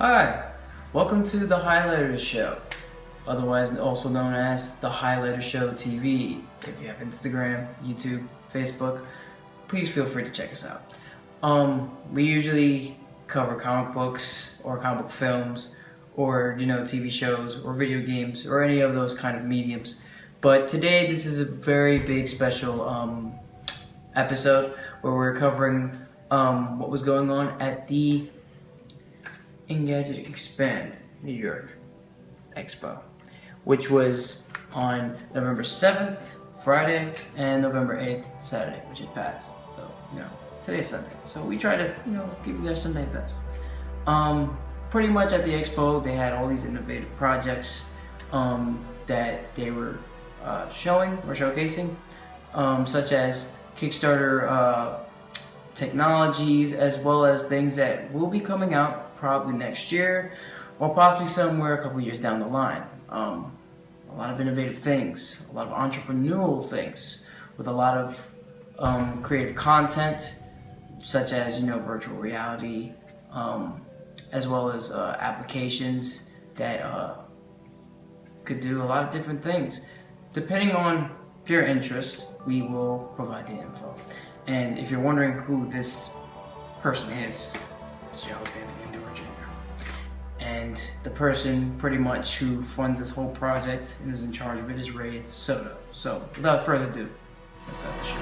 Hi, welcome to the Highlighter Show, otherwise also known as the Highlighter Show TV. If you have Instagram, YouTube, Facebook, please feel free to check us out. We usually cover comic books or comic book films or TV shows or video games or any of those kind of mediums. But today this is a very big special episode where we're covering what was going on at the Engadget EXPAND New York Expo, which was on November 7th, Friday, and November 8th, Saturday, which had passed. So, today's Sunday. So we try to, give you their Sunday best. Pretty much at the expo, they had all these innovative projects that they were showing or showcasing, such as Kickstarter technologies, as well as things that will be coming out probably next year, or possibly somewhere a couple years down the line. A lot of innovative things, a lot of entrepreneurial things, with a lot of creative content, such as virtual reality, as well as applications that could do a lot of different things. Depending on your interests, we will provide the info. And if you're wondering who this person is, it's your host, Anthony Jr. And the person pretty much who funds this whole project and is in charge of it is Ray Soto. So without further ado, let's start the show.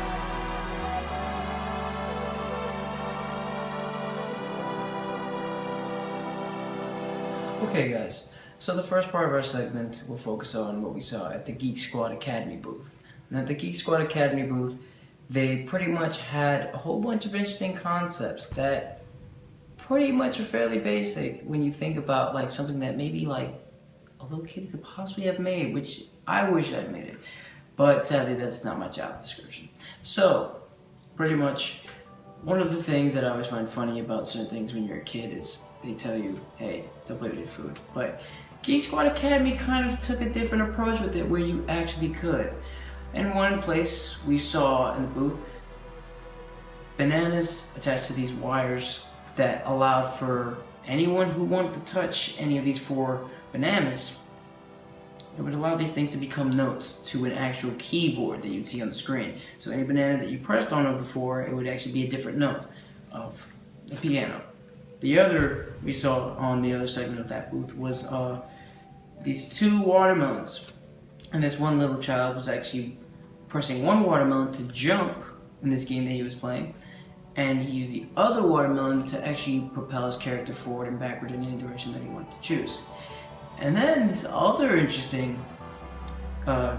Okay guys, so the first part of our segment will focus on what we saw at the Geek Squad Academy booth. And at the Geek Squad Academy booth, they pretty much had a whole bunch of interesting concepts that pretty much are fairly basic when you think about like something that maybe like a little kid could possibly have made, which I wish I'd made it. But sadly, that's not my job description. So, pretty much, one of the things that I always find funny about certain things when you're a kid is they tell you, hey, don't play with your food. But Geek Squad Academy kind of took a different approach with it where you actually could. In one place we saw in the booth, bananas attached to these wires that allowed for anyone who wanted to touch any of these 4 bananas. It would allow these things to become notes to an actual keyboard that you'd see on the screen. So any banana that you pressed on of the 4, it would actually be a different note of the piano. The other we saw on the other segment of that booth was these 2 watermelons. And this one little child was actually pressing one watermelon to jump in this game that he was playing. And he used the other watermelon to actually propel his character forward and backward in any direction that he wanted to choose. And then this other interesting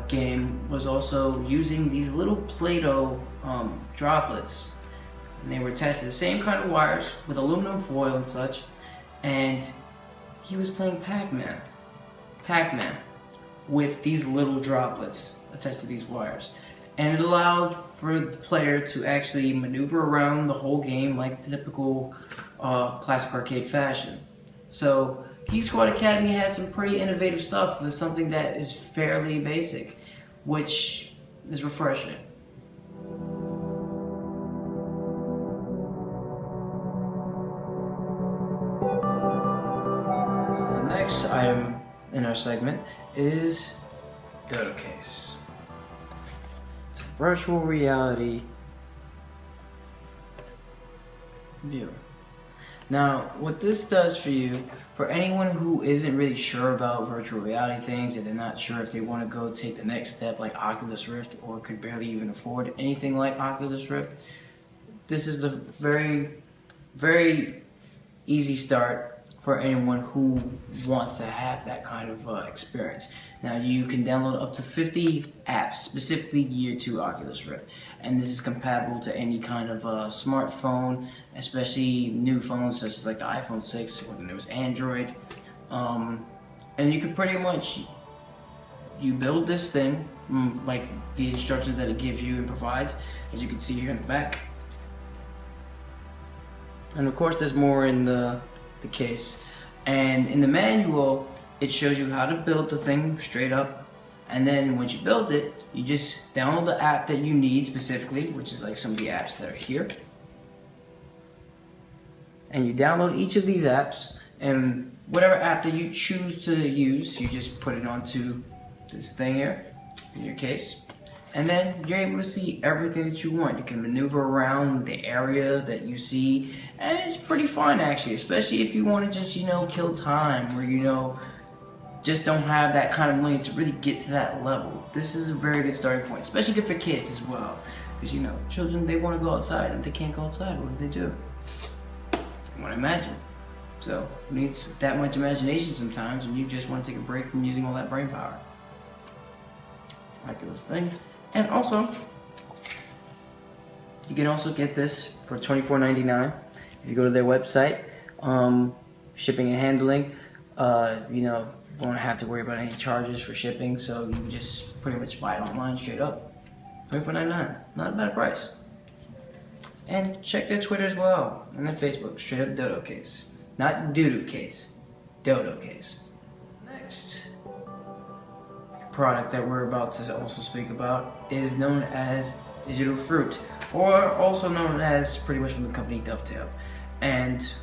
game was also using these little Play-Doh droplets. And they were attached to the same kind of wires with aluminum foil and such. And he was playing Pac-Man with these little droplets attached to these wires. And it allowed for the player to actually maneuver around the whole game like the typical classic arcade fashion. So Geek Squad Academy had some pretty innovative stuff with something that is fairly basic, which is refreshing. So the next item in our segment is Dodo Case. It's a virtual reality viewer. Now, what this does for you, for anyone who isn't really sure about virtual reality things and they're not sure if they want to go take the next step like Oculus Rift or could barely even afford anything like Oculus Rift, this is the very, very easy start for anyone who wants to have that kind of experience. Now you can download up to 50 apps specifically geared to Oculus Rift, and this is compatible to any kind of smartphone, especially new phones such as like the iPhone 6 or the newest Android. And you can pretty much, you build this thing, like the instructions that it gives you and provides, as you can see here in the back. And of course there's more in the case, and in the manual it shows you how to build the thing straight up, and then once you build it you just download the app that you need specifically, which is like some of the apps that are here, and you download each of these apps And whatever app that you choose to use, you just put it onto this thing here, in your case. And then you're able to see everything that you want. You can maneuver around the area that you see, and it's pretty fun actually, especially if you want to just, kill time, or just don't have that kind of money to really get to that level. This is a very good starting point, especially good for kids as well. Because children, they want to go outside, and if they can't go outside, what do? They want to imagine. So, it needs that much imagination sometimes when you just want to take a break from using all that brain power. Like those things. And also, you can also get this for $24.99 if you go to their website. Shipping and handling, won't have to worry about any charges for shipping, so you can just pretty much buy it online straight up. $24.99, not a bad price. And check their Twitter as well, and their Facebook, straight up Dodo Case. Not Doodoo Case, Dodo Case. Next product that we're about to also speak about is known as Digital Fruit, or also known as, pretty much from the company, Dovetail. And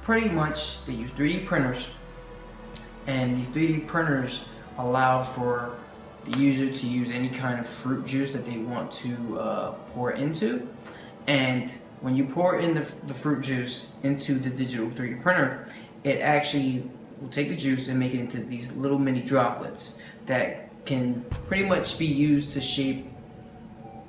pretty much they use 3D printers, and these 3D printers allow for the user to use any kind of fruit juice that they want to pour into. And when you pour in the fruit juice into the digital 3D printer, it actually will take the juice and make it into these little mini droplets that can pretty much be used to shape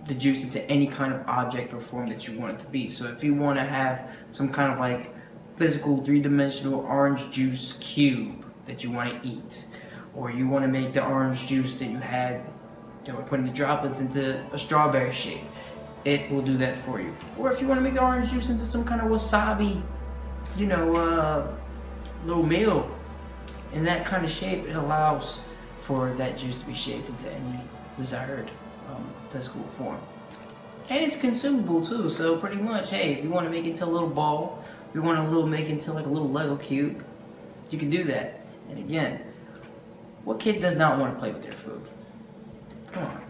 the juice into any kind of object or form that you want it to be. So if you want to have some kind of like physical three-dimensional orange juice cube that you want to eat, or you want to make the orange juice that you had, that we're putting the droplets into a strawberry shape, it will do that for you. Or if you want to make the orange juice into some kind of wasabi, little meal in that kind of shape, it allows for that juice to be shaped into any desired physical form. And it's consumable too, so pretty much, hey, if you want to make it into a little ball, if you want to make it into like a little Lego cube, you can do that. And again, what kid does not want to play with their food? Come on.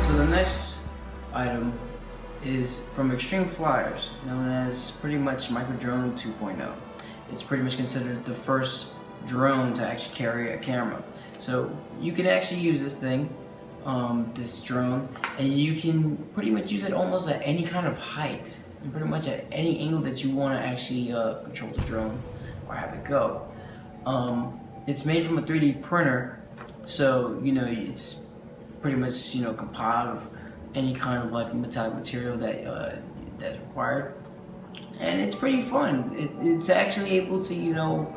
So the next item is from Extreme Flyers, known as pretty much Micro Drone 2.0. It's pretty much considered the first drone to actually carry a camera. So you can actually use this thing, this drone, and you can pretty much use it almost at any kind of height, and pretty much at any angle that you want to actually control the drone or have it go. It's made from a 3D printer, so it's pretty much compiled of any kind of like metallic material that that's required, and it's pretty fun. It's actually able to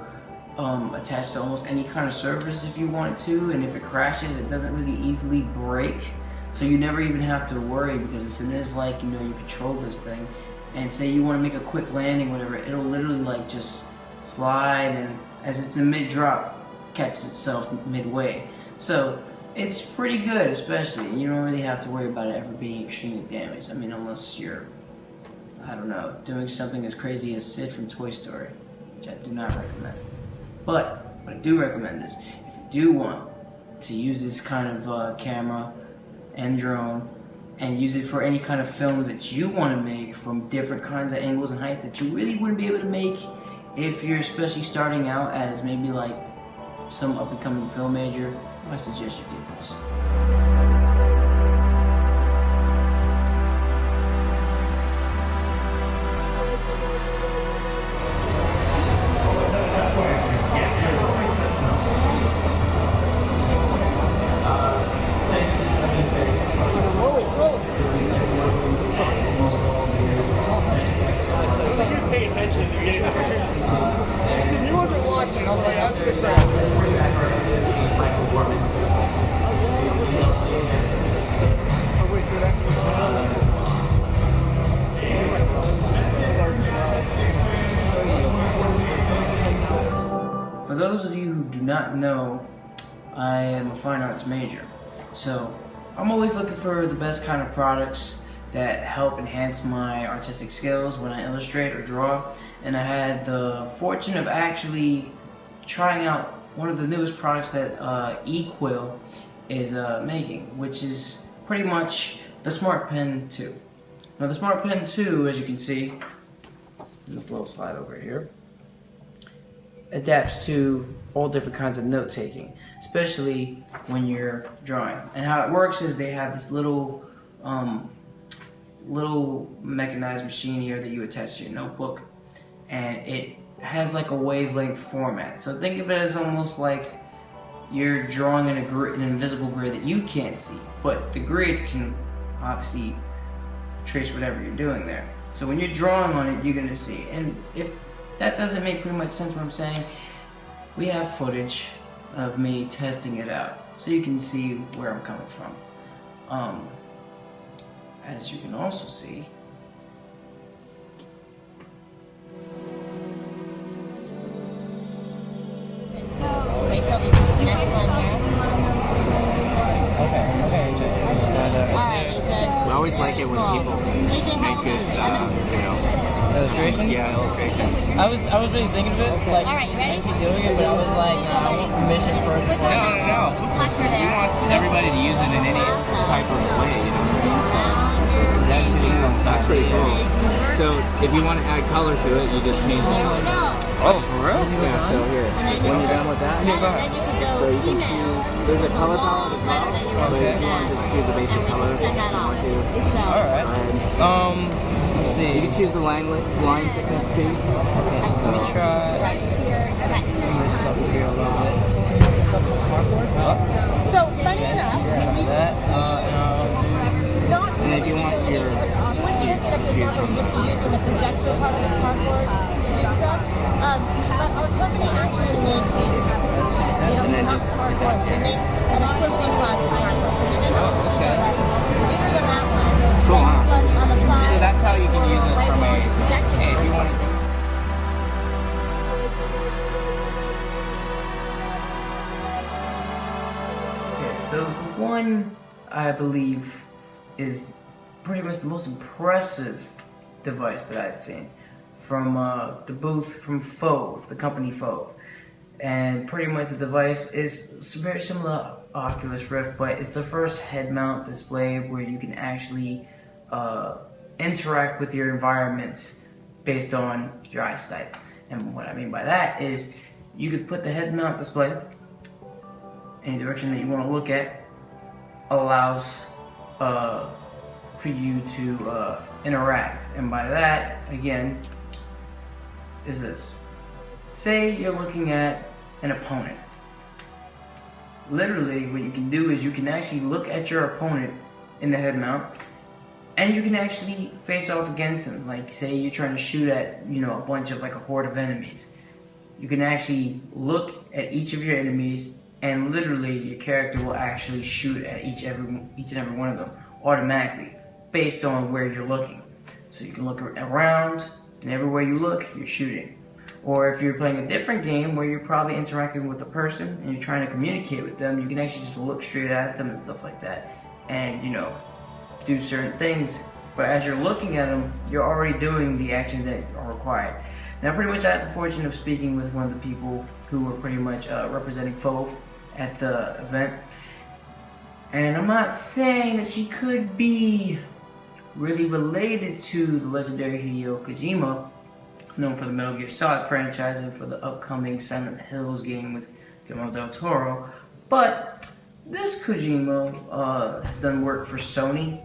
attach to almost any kind of surface if you want it to, and if it crashes, it doesn't really easily break, so you never even have to worry, because as soon as you control this thing and say you want to make a quick landing, whatever, it'll literally like just fly, and as it's in mid-drop, catches itself midway. So it's pretty good, especially. You don't really have to worry about it ever being extremely damaged. I mean, unless you're, I don't know, doing something as crazy as Sid from Toy Story, which I do not recommend. But what I do recommend is, if you do want to use this kind of camera and drone, and use it for any kind of films that you want to make from different kinds of angles and heights that you really wouldn't be able to make if you're especially starting out as maybe like some up-and-coming film major, I suggest you get this. For those of you who do not know, I am a fine arts major. So I'm always looking for the best kind of products that help enhance my artistic skills when I illustrate or draw. And I had the fortune of actually trying out one of the newest products that eQuil is making, which is pretty much the Smart Pen 2. Now the Smart Pen 2, as you can see, this little slide over here, adapts to all different kinds of note taking, especially when you're drawing. And how it works is they have this little mechanized machine here that you attach to your notebook, and it has like a wavelength format. So think of it as almost like you're drawing in an invisible grid that you can't see, but the grid can obviously trace whatever you're doing there. So when you're drawing on it, you're gonna see. And if that doesn't make pretty much sense what I'm saying, we have footage of me testing it out, so you can see where I'm coming from. As you can also see, Wait till the next one here. Okay. Alright, AJ. I always like it when people make good, Illustration? Yeah, illustration. I was really thinking of it, like, Alright, you ready? actually doing it, but I was like, nah, I want permission first. No. You want everybody to use it in any type of way, you know what I mean? So that's pretty cool. So if you want to add color to it, you just change the color. Oh, for real? Yeah, so here, when you're done with that, so you can choose, there's a color palette as well, but if you want to just choose a basic color, if you want to. Alright. Let's see. You can choose the line thickness too. Okay, so let me try. Bring this up here a little bit. So, funny enough, That. not And if you want your, using the projection part of the smartboard and stuff, but our company actually makes, not smartboard, we make an equivalent of smartboard. So we did bigger than that one. Cool, huh? But on the side, So that's how you can use it from a, hey, if you want to. okay, so the one I believe is pretty much the most impressive device that I've seen from the booth from Fove, the company Fove. And pretty much the device is very similar to Oculus Rift, but it's the first head mount display where you can actually interact with your environments based on your eyesight. And what I mean by that is you could put the head mount display any direction that you want to look at. Allows for you to interact, and by that again is this. Say you're looking at an opponent. Literally what you can do is you can actually look at your opponent in the head mount, and you can actually face off against them. Like say you're trying to shoot at a bunch of, like, a horde of enemies. You can actually look at each of your enemies, and literally your character will actually shoot at each and every one of them automatically based on where you're looking. So you can look around, and everywhere you look, you're shooting. Or if you're playing a different game where you're probably interacting with a person and you're trying to communicate with them, you can actually just look straight at them and stuff like that, and do certain things. But as you're looking at them, you're already doing the actions that are required. Now, pretty much I had the fortune of speaking with one of the people who were pretty much representing Fove at the event. And I'm not saying that she could be really related to the legendary Hideo Kojima, known for the Metal Gear Solid franchise and for the upcoming Silent Hills game with Guillermo del Toro, but this Kojima has done work for Sony,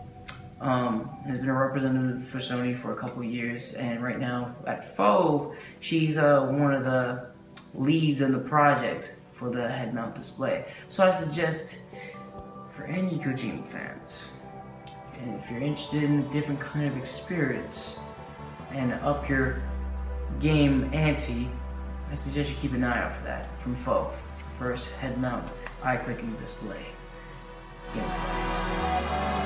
has been a representative for Sony for a couple years, and right now at Fove, she's one of the leads in the project for the head mount display. So I suggest for any Kojima fans, and if you're interested in a different kind of experience and up your game ante, I suggest you keep an eye out for that from Fove. First head mount eye clicking display. Game Files.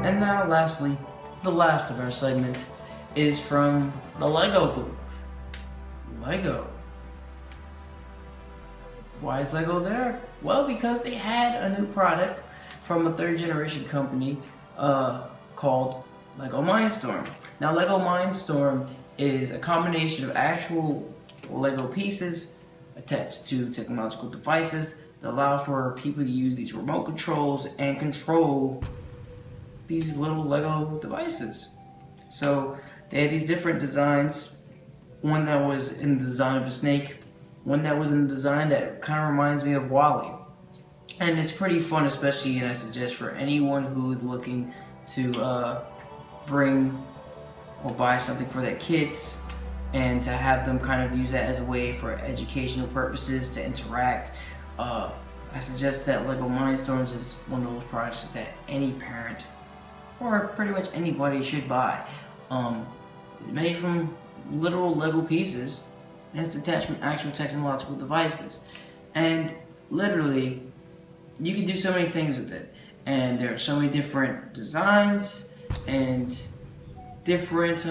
And now, lastly, the last of our segment is from the Lego booth. Lego. Why is Lego there? Well, because they had a new product from a third-generation company called Lego Mindstorm. Now, Lego Mindstorm is a combination of actual Lego pieces attached to technological devices that allow for people to use these remote controls and control these little Lego devices. So they had these different designs. One that was in the design of a snake, one that was in the design that kind of reminds me of WALL-E. And it's pretty fun, especially, and I suggest for anyone who is looking to bring or buy something for their kids and to have them kind of use that as a way for educational purposes to interact. I suggest that Lego Mindstorms is one of those products that any parent or pretty much anybody should buy. It's made from literal Lego pieces and it's attached from actual technological devices. And literally, you can do so many things with it. And there are so many different designs and different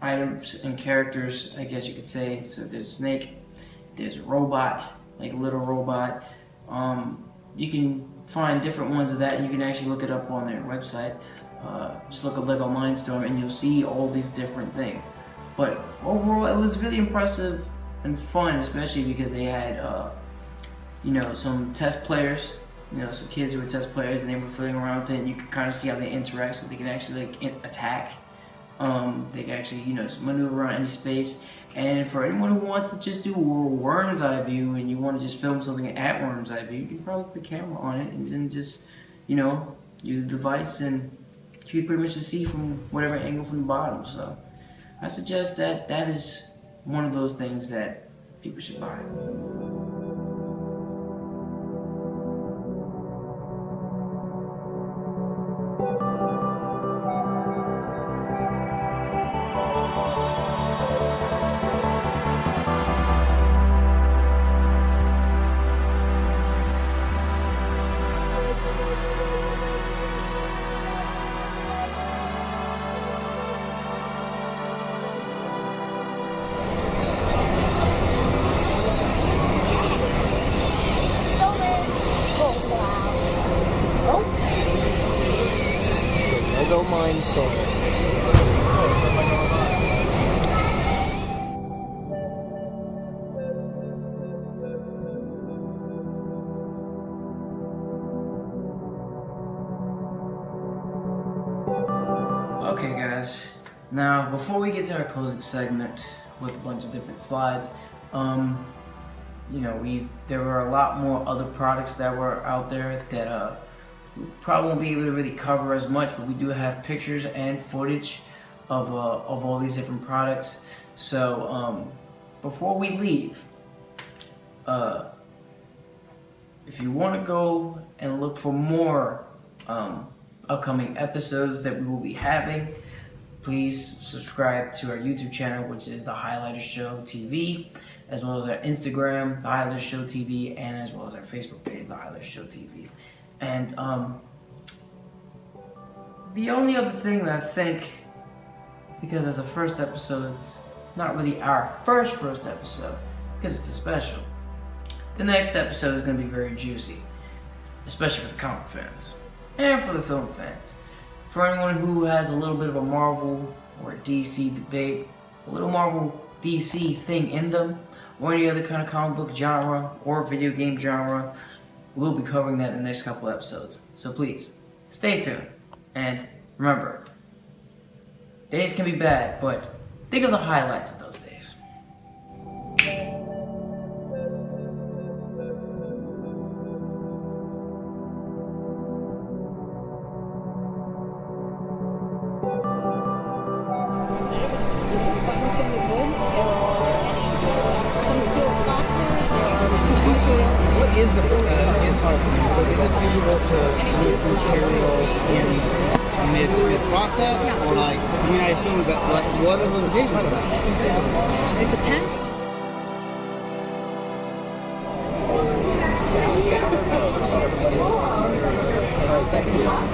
items and characters, I guess you could say. So there's a snake, there's a robot, like a little robot. You can find different ones of that, and you can actually look it up on their website. Just look at Lego Mindstorm and you'll see all these different things. But overall, it was really impressive and fun, especially because they had, you know, some test players, you know, some kids who were test players, and they were fiddling around with it, and you could kind of see how they interact, so they can actually like attack. They can actually, you know, just maneuver around any space. And for anyone who wants to just do a worm's eye view and you want to just film something at worm's eye view, you can probably put the camera on it and then just, you know, use the device and you can pretty much just see from whatever angle from the bottom. So I suggest that that is one of those things that people should buy. Lego Mindstorm. Okay guys, now before we get to our closing segment with a bunch of different slides, you know, there were a lot more other products that were out there that we probably won't be able to really cover as much, but we do have pictures and footage of all these different products. So before we leave, if you want to go and look for more upcoming episodes that we will be having, please subscribe to our YouTube channel, which is The Highlighter Show TV, as well as our Instagram, The Highlighter Show TV, and as well as our Facebook page, The Highlighter Show TV. And the only other thing that I think, because as a first episode, it's not really our first episode, because it's a special. The next episode is going to be very juicy, especially for the comic fans and for the film fans. For anyone who has a little bit of a Marvel or a DC debate, a little Marvel DC thing in them, or any other kind of comic book genre or video game genre, we'll be covering that in the next couple episodes. So please, stay tuned. And remember, days can be bad, but think of the highlights of those days. What is the is it feasible to smooth materials in mid-process, or like, I mean, I assume that, like, what are the limitations of that? It depends. All right, thank you.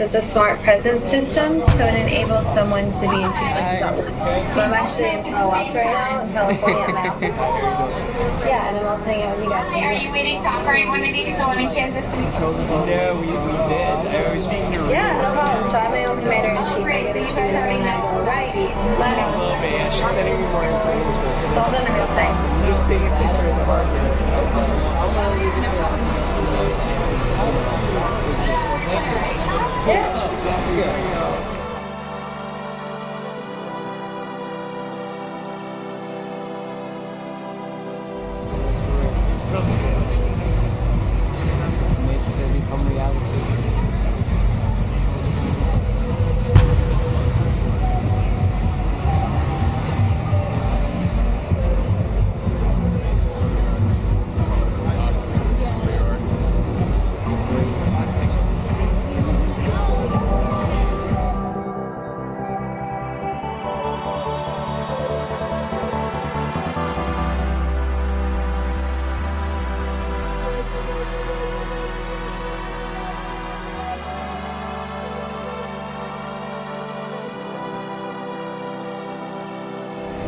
it's a smart presence system, so it enables someone to be in two places at once. So I'm actually in Palo Alto right now, in California now. Yeah, and I'm also hanging out with you guys. Are you waiting to operate one of these? The one in Kansas City? Yeah, we did. I was speaking to Yeah, no problem. So I'm my own commander-in-chief. I get to choose when I go right, left. a little bit. Yeah, she's sending me more information. It's all done in real time. Just taking a picture of the market. Makes it become reality.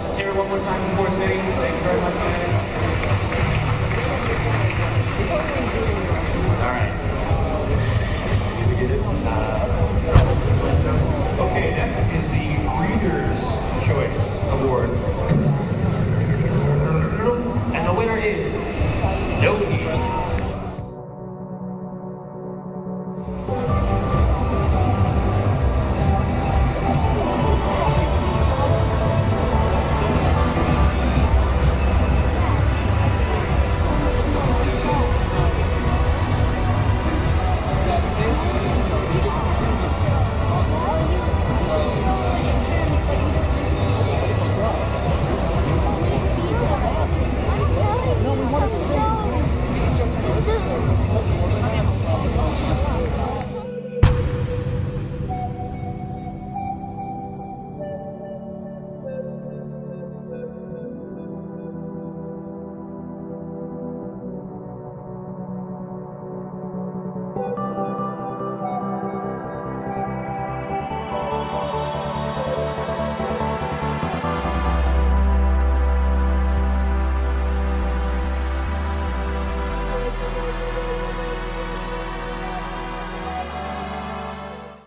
Let's hear it one more time before it's fitting. Thank you very much.